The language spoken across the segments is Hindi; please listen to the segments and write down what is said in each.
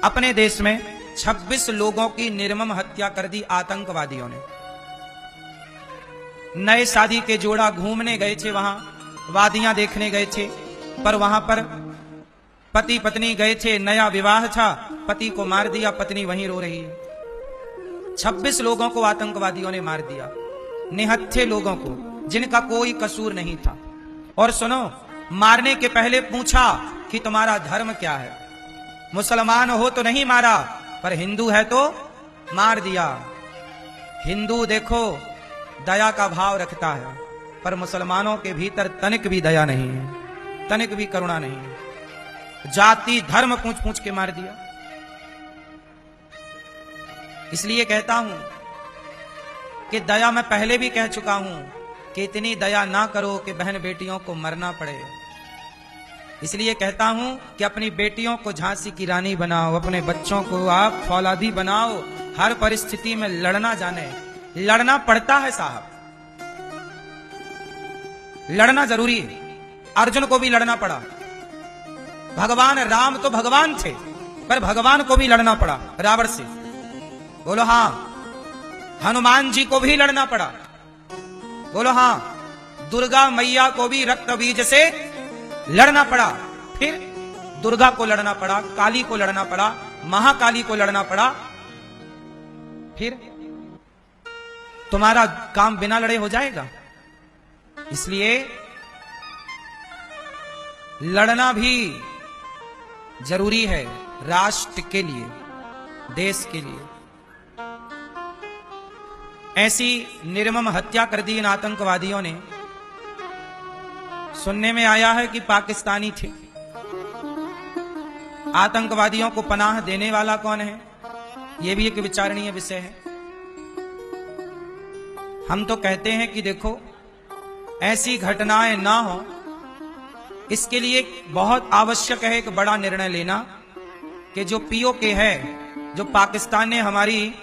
अपने देश में 26 लोगों की निर्मम हत्या कर दी आतंकवादियों ने। नए शादी के जोड़ा घूमने गए थे, वहां वादियां देखने गए थे, पर वहां पर पति पत्नी गए थे, नया विवाह था, पति को मार दिया, पत्नी वहीं रो रही है। 26 लोगों को आतंकवादियों ने मार दिया, निहत्थे लोगों को, जिनका कोई कसूर नहीं था। और सुनो, मारने के पहले पूछा कि तुम्हारा धर्म क्या है। मुसलमान हो तो नहीं मारा, पर हिंदू है तो मार दिया। हिंदू देखो दया का भाव रखता है, पर मुसलमानों के भीतर तनिक भी दया नहीं है, तनिक भी करुणा नहीं है। जाति धर्म पूछ पूछ के मार दिया। इसलिए कहता हूं कि दया, मैं पहले भी कह चुका हूं कि इतनी दया ना करो कि बहन बेटियों को मरना पड़े। इसलिए कहता हूं कि अपनी बेटियों को झांसी की रानी बनाओ, अपने बच्चों को आप फौलादी बनाओ, हर परिस्थिति में लड़ना जाने। लड़ना पड़ता है साहब, लड़ना जरूरी है। अर्जुन को भी लड़ना पड़ा। भगवान राम तो भगवान थे, पर भगवान को भी लड़ना पड़ा रावण से। बोलो हां। हनुमान जी को भी लड़ना पड़ा। बोलो हां। दुर्गा मैया को भी रक्त बीज से लड़ना पड़ा। फिर दुर्गा को लड़ना पड़ा, काली को लड़ना पड़ा, महाकाली को लड़ना पड़ा। फिर तुम्हारा काम बिना लड़े हो जाएगा। इसलिए लड़ना भी जरूरी है, राष्ट्र के लिए, देश के लिए। ऐसी निर्मम हत्या कर दी इन आतंकवादियों ने। सुनने में आया है कि पाकिस्तानी थे। आतंकवादियों को पनाह देने वाला कौन है, यह भी एक विचारणीय विषय है। हम तो कहते हैं कि देखो, ऐसी घटनाएं ना हो, इसके लिए बहुत आवश्यक है एक बड़ा निर्णय लेना कि जो पीओके है, जो पाकिस्तान ने हमारी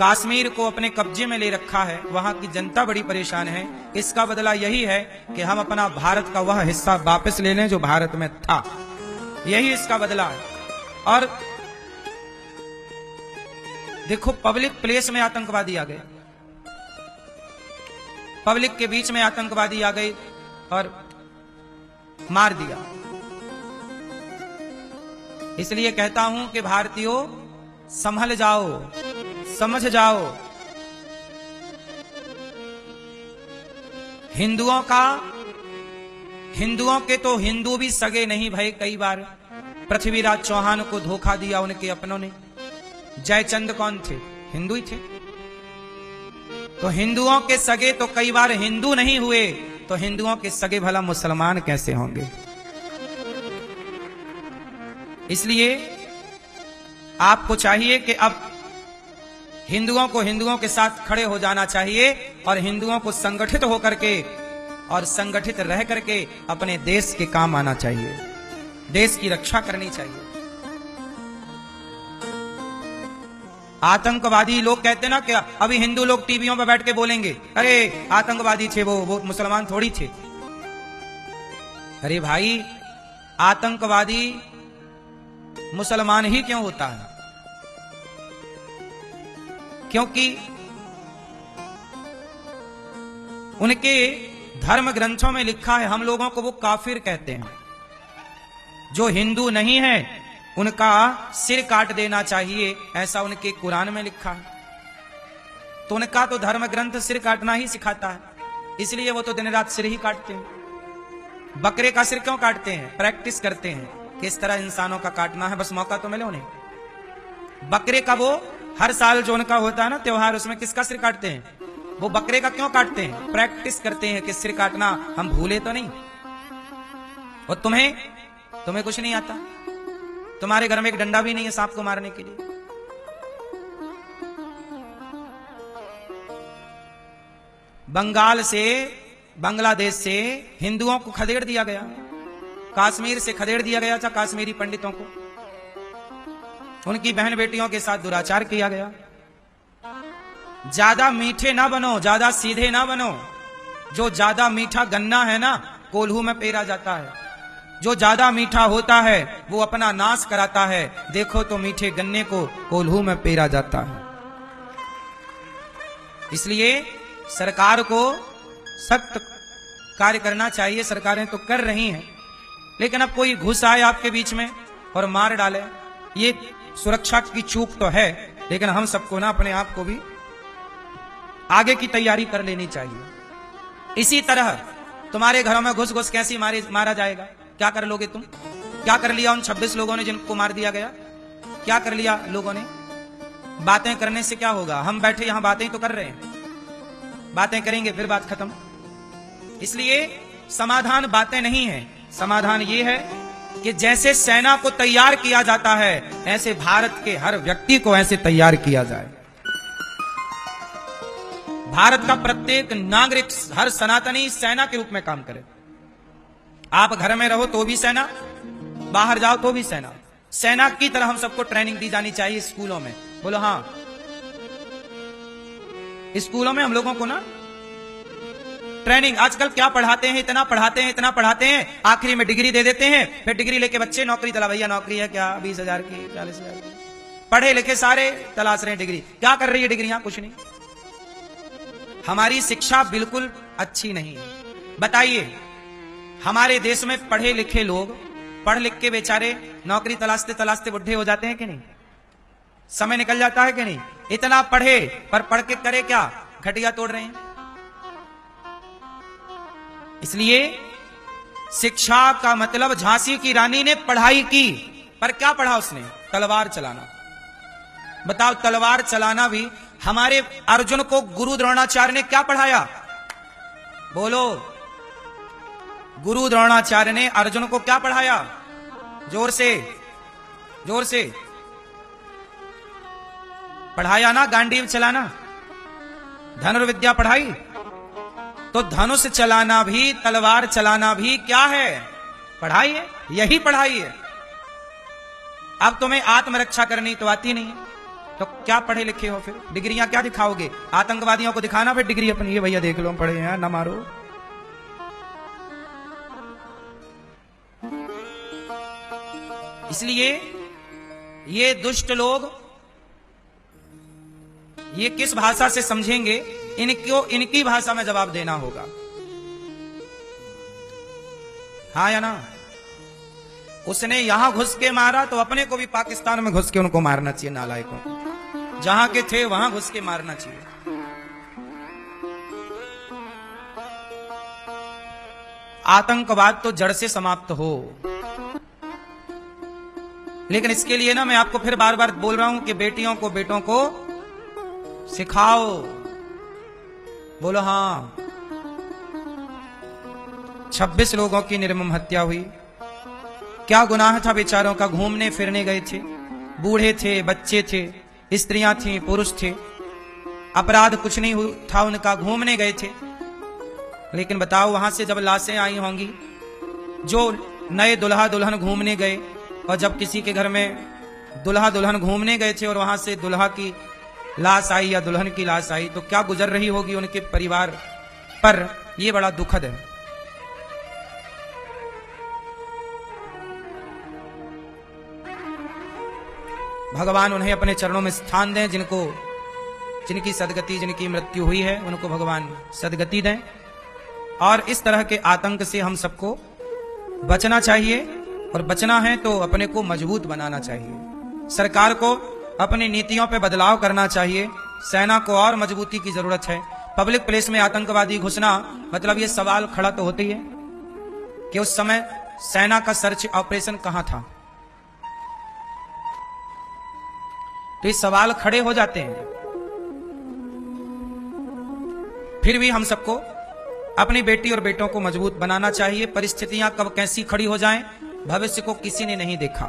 कश्मीर को अपने कब्जे में ले रखा है, वहां की जनता बड़ी परेशान है। इसका बदला यही है कि हम अपना भारत का वह हिस्सा वापस ले लें जो भारत में था। यही इसका बदला है। और देखो, पब्लिक प्लेस में आतंकवादी आ गए, पब्लिक के बीच में आतंकवादी आ गए और मार दिया। इसलिए कहता हूं कि भारतीयों संभल जाओ, समझ जाओ। हिंदुओं के तो हिंदू भी सगे नहीं भाई। कई बार पृथ्वीराज चौहान को धोखा दिया उनके अपनों ने। जयचंद कौन थे? हिंदू ही थे। तो हिंदुओं के सगे तो कई बार हिंदू नहीं हुए, तो हिंदुओं के सगे भला मुसलमान कैसे होंगे? इसलिए आपको चाहिए कि अब हिंदुओं को हिंदुओं के साथ खड़े हो जाना चाहिए और हिंदुओं को संगठित होकर के और संगठित रह करके अपने देश के काम आना चाहिए, देश की रक्षा करनी चाहिए। आतंकवादी लोग कहते ना कि अभी हिंदू लोग टीवियों पर बैठ के बोलेंगे, अरे आतंकवादी थे वो मुसलमान थोड़ी थे। अरे भाई, आतंकवादी मुसलमान ही क्यों होता है? क्योंकि उनके धर्म ग्रंथों में लिखा है, हम लोगों को वो काफिर कहते हैं। जो हिंदू नहीं है उनका सिर काट देना चाहिए, ऐसा उनके कुरान में लिखा है। तो उनका तो धर्म ग्रंथ सिर काटना ही सिखाता है, इसलिए वो तो दिन रात सिर ही काटते हैं। बकरे का सिर क्यों काटते हैं? प्रैक्टिस करते हैं किस तरह इंसानों का काटना है, बस मौका तो मिले उन्हें। बकरे का वो हर साल जो उनका होता है ना त्योहार, उसमें किसका सिर काटते हैं? वो बकरे का क्यों काटते हैं? प्रैक्टिस करते हैं कि सिर काटना हम भूले तो नहीं। और तुम्हें कुछ नहीं आता? तुम्हारे घर में एक डंडा भी नहीं है सांप को मारने के लिए? बंगाल से, बांग्लादेश से हिंदुओं को खदेड़ दिया गया, कश्मीर से खदेड़ दिया गया था कश्मीरी पंडितों को। उनकी बहन बेटियों के साथ दुराचार किया गया। ज्यादा मीठे ना बनो, ज्यादा सीधे ना बनो। जो ज्यादा मीठा गन्ना है ना, कोल्हू में पेरा जाता है। जो ज्यादा मीठा होता है वो अपना नाश कराता है। देखो तो मीठे गन्ने को कोल्हू में पेरा जाता है। इसलिए सरकार को सख्त कार्य करना चाहिए। सरकारें तो कर रही हैं, लेकिन अब कोई घुस आए आपके बीच में और मार डाले, ये सुरक्षा की चूक तो है, लेकिन हम सबको ना अपने आप को भी आगे की तैयारी कर लेनी चाहिए। इसी तरह तुम्हारे घरों में घुस घुस कैसे मारा जाएगा? क्या कर लोगे तुम? क्या कर लिया उन 26 लोगों ने जिनको मार दिया गया? क्या कर लिया लोगों ने? बातें करने से क्या होगा? हम बैठे यहां बातें तो कर रहे हैं, बातें करेंगे फिर बात खत्म। इसलिए समाधान बातें नहीं है, समाधान ये है कि जैसे सेना को तैयार किया जाता है, ऐसे भारत के हर व्यक्ति को ऐसे तैयार किया जाए। भारत का प्रत्येक नागरिक, हर सनातनी सेना के रूप में काम करे। आप घर में रहो तो भी सेना, बाहर जाओ तो भी सेना। सेना की तरह हम सबको ट्रेनिंग दी जानी चाहिए स्कूलों में। बोलो हाँ, स्कूलों में हम लोगों को ना ट्रेनिंग, आजकल क्या पढ़ाते हैं, इतना पढ़ाते हैं, इतना पढ़ाते हैं, आखिरी में डिग्री दे देते हैं। फिर डिग्री लेके बच्चे नौकरी तला, भैया नौकरी है क्या? 20,000 की, 40,000 की। पढ़े लिखे सारे तलाश रहे हैं डिग्री। क्या कर रही है डिग्री? कुछ नहीं। हमारी शिक्षा बिल्कुल अच्छी नहीं है। बताइए, हमारे देश में पढ़े लिखे लोग पढ़ लिख के बेचारे नौकरी तलाशते तलाशते बुढ़े हो जाते हैं कि नहीं? समय निकल जाता है कि नहीं? इतना पढ़े पर पढ़ के करे क्या? खटिया तोड़ रहे हैं। इसलिए शिक्षा का मतलब, झांसी की रानी ने पढ़ाई की, पर क्या पढ़ा उसने? तलवार चलाना। बताओ, तलवार चलाना भी हमारे अर्जुन को गुरु द्रोणाचार्य ने क्या पढ़ाया? बोलो, गुरु द्रोणाचार्य ने अर्जुन को क्या पढ़ाया? जोर से, जोर से पढ़ाया ना? गांडीव चलाना, धनुर्विद्या पढ़ाई। तो धनुष चलाना भी, तलवार चलाना भी क्या है? पढ़ाई है। यही पढ़ाई है। अब तुम्हें आत्मरक्षा करनी तो आती नहीं है, तो क्या पढ़े लिखे हो? फिर डिग्रियां क्या दिखाओगे? आतंकवादियों को दिखाना फिर डिग्री अपनी, ये भैया देख लो पढ़े हैं, ना मारो। इसलिए ये दुष्ट लोग ये किस भाषा से समझेंगे? इनको इनकी भाषा में जवाब देना होगा, हाँ या ना? उसने यहां घुस के मारा तो अपने को भी पाकिस्तान में घुस के उनको मारना चाहिए, नालायकों को। जहां के थे वहां घुस के मारना चाहिए। आतंकवाद तो जड़ से समाप्त हो, लेकिन इसके लिए ना मैं आपको फिर बार बार बोल रहा हूं कि बेटियों को, बेटों को सिखाओ। बोलो हाँ। 26 लोगों की निर्मम हत्या हुई। क्या गुनाह था बेचारों का? घूमने फिरने गए थे, बूढ़े थे, बच्चे थे, स्त्रियां थी, पुरुष थे, अपराध कुछ नहीं था उनका, घूमने गए थे। लेकिन बताओ, वहां से जब लाशें आई होंगी, जो नए दुल्हा दुल्हन घूमने गए, और जब किसी के घर में दुल्हा दुल्हन घूमने गए थे और वहां से दुल्हा की लाश आई या दुल्हन की लाश आई, तो क्या गुजर रही होगी उनके परिवार पर? यह बड़ा दुखद है। भगवान उन्हें अपने चरणों में स्थान दें, जिनकी सदगति, जिनकी मृत्यु हुई है, उनको भगवान सदगति दें। और इस तरह के आतंक से हम सबको बचना चाहिए, और बचना है तो अपने को मजबूत बनाना चाहिए। सरकार को अपनी नीतियों पे बदलाव करना चाहिए। सेना को और मजबूती की जरूरत है। पब्लिक प्लेस में आतंकवादी घुसना, मतलब ये सवाल खड़ा तो होता ही है कि उस समय सेना का सर्च ऑपरेशन कहां था? तो ये सवाल खड़े हो जाते हैं। फिर भी हम सबको अपनी बेटी और बेटों को मजबूत बनाना चाहिए। परिस्थितियां कब कैसी खड़ी हो जाएं, भविष्य को किसी ने नहीं देखा।